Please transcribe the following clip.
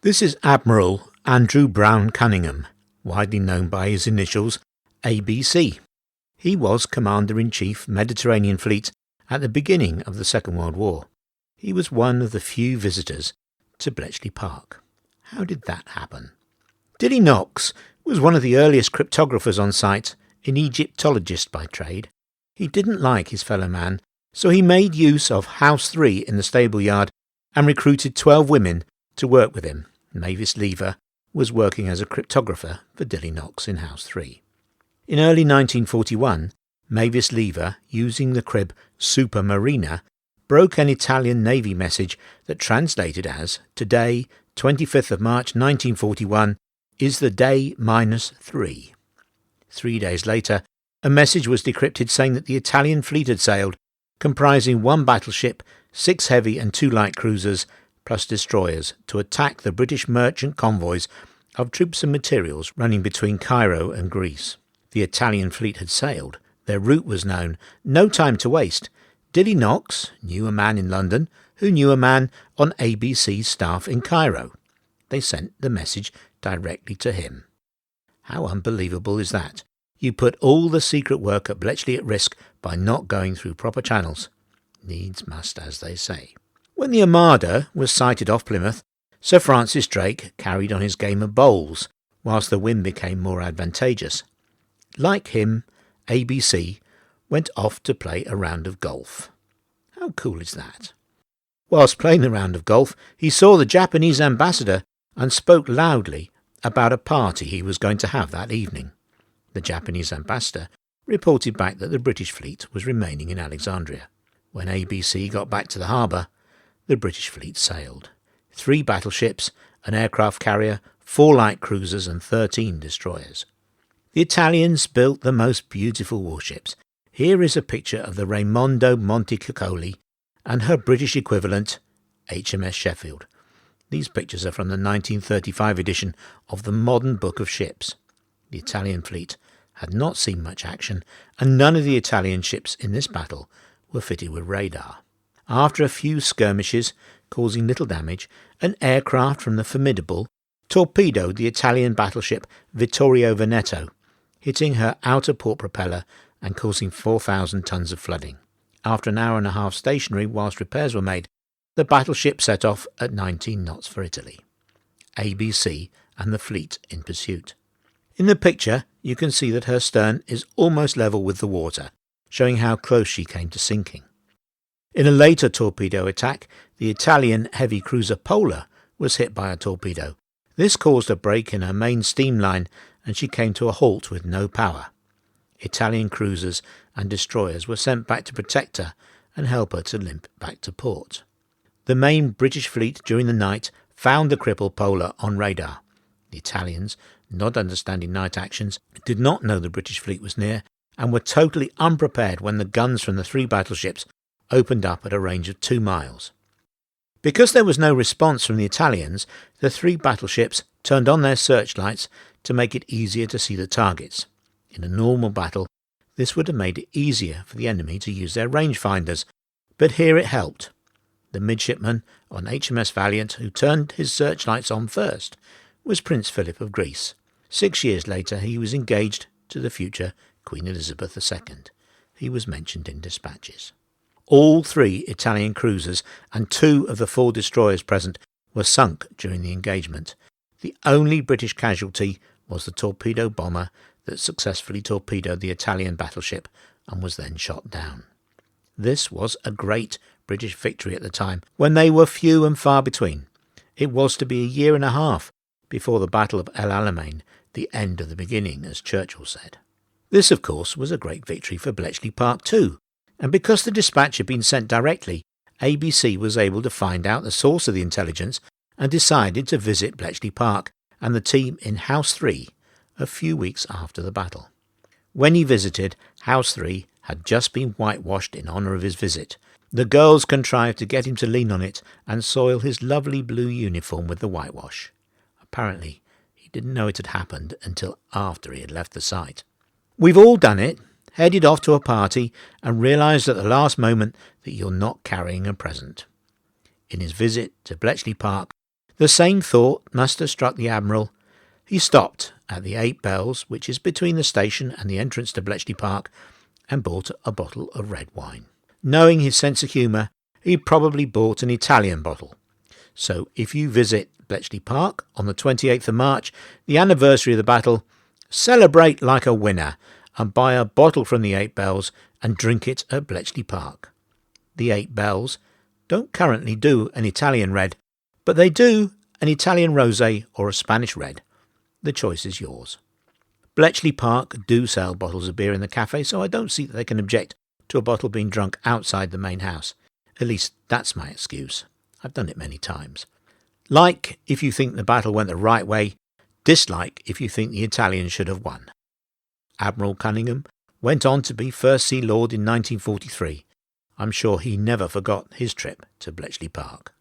This is Admiral Andrew Brown Cunningham, widely known by his initials ABC. He was Commander-in-Chief Mediterranean Fleet at the beginning of the Second World War. He was one of the few visitors to Bletchley Park. How did that happen? Dilly Knox was one of the earliest cryptographers on site, an Egyptologist by trade. He didn't like his fellow man, so he made use of House 3 in the stable yard and recruited 12 women to work with him. Mavis Lever was working as a cryptographer for Dilly Knox in House 3. In early 1941, Mavis Lever, using the crib Super Marina, broke an Italian Navy message that translated as, "Today, 25th of March 1941, is the day -3. 3 days later, a message was decrypted saying that the Italian fleet had sailed, comprising 1 battleship, 6 heavy and 2 light cruisers, plus destroyers, to attack the British merchant convoys of troops and materials running between Cairo and Greece. The Italian fleet had sailed. Their route was known. No time to waste. Dilly Knox knew a man in London who knew a man on ABC's staff in Cairo. They sent the message directly to him. How unbelievable is that? You put all the secret work at Bletchley at risk by not going through proper channels. Needs must, as they say. When the Armada was sighted off Plymouth, Sir Francis Drake carried on his game of bowls, whilst the wind became more advantageous. Like him, ABC went off to play a round of golf. How cool is that? Whilst playing the round of golf, he saw the Japanese ambassador and spoke loudly about a party he was going to have that evening. The Japanese ambassador reported back that the British fleet was remaining in Alexandria. When ABC got back to the harbour, the British fleet sailed. 3 battleships, an aircraft carrier, 4 light cruisers and 13 destroyers. The Italians built the most beautiful warships. Here is a picture of the Raimondo Montecuccoli and her British equivalent, HMS Sheffield. These pictures are from the 1935 edition of the Modern Book of Ships. The Italian fleet had not seen much action, and none of the Italian ships in this battle were fitted with radar. After a few skirmishes causing little damage, an aircraft from the Formidable torpedoed the Italian battleship Vittorio Veneto, hitting her outer port propeller and causing 4,000 tons of flooding. After an hour and a half stationary whilst repairs were made, the battleship set off at 19 knots for Italy. ABC and the fleet in pursuit. In the picture, you can see that her stern is almost level with the water, showing how close she came to sinking. In a later torpedo attack, the Italian heavy cruiser Polar was hit by a torpedo. This caused a break in her main steam line and she came to a halt with no power. Italian cruisers and destroyers were sent back to protect her and help her to limp back to port. The main British fleet during the night found the crippled Polar on radar. The Italians, not understanding night actions, did not know the British fleet was near and were totally unprepared when the guns from the 3 battleships opened up at a range of 2 miles. Because there was no response from the Italians, the 3 battleships turned on their searchlights to make it easier to see the targets. In a normal battle, this would have made it easier for the enemy to use their rangefinders, but here it helped. The midshipman on HMS Valiant who turned his searchlights on first was Prince Philip of Greece. 6 years later he was engaged to the future Queen Elizabeth II. He was mentioned in dispatches. All 3 Italian cruisers and 2 of the 4 destroyers present were sunk during the engagement. The only British casualty was the torpedo bomber that successfully torpedoed the Italian battleship and was then shot down. This was a great British victory at the time, when they were few and far between. It was to be a year and a half before the Battle of El Alamein, the end of the beginning, as Churchill said. This, of course, was a great victory for Bletchley Park too, and because the dispatch had been sent directly, ABC was able to find out the source of the intelligence and decided to visit Bletchley Park and the team in House 3 a few weeks after the battle. When he visited, House 3 had just been whitewashed in honour of his visit. The girls contrived to get him to lean on it and soil his lovely blue uniform with the whitewash. Apparently, he didn't know it had happened until after he had left the site. We've all done it, headed off to a party and realised at the last moment that you're not carrying a present. In his visit to Bletchley Park, The same thought must have struck the Admiral. He stopped at the 8 Bells, which is between the station and the entrance to Bletchley Park, and bought a bottle of red wine. Knowing his sense of humour, he probably bought an Italian bottle. So if you visit Bletchley Park on the 28th of March, the anniversary of the battle, celebrate like a winner and buy a bottle from the 8 Bells and drink it at Bletchley Park. The 8 Bells don't currently do an Italian red, but they do an Italian rosé or a Spanish red. The choice is yours. Bletchley Park do sell bottles of beer in the cafe, so I don't see that they can object to a bottle being drunk outside the main house. At least that's my excuse. I've done it many times. Like if you think the battle went the right way, dislike if you think the Italians should have won. Admiral Cunningham went on to be First Sea Lord in 1943. I'm sure he never forgot his trip to Bletchley Park.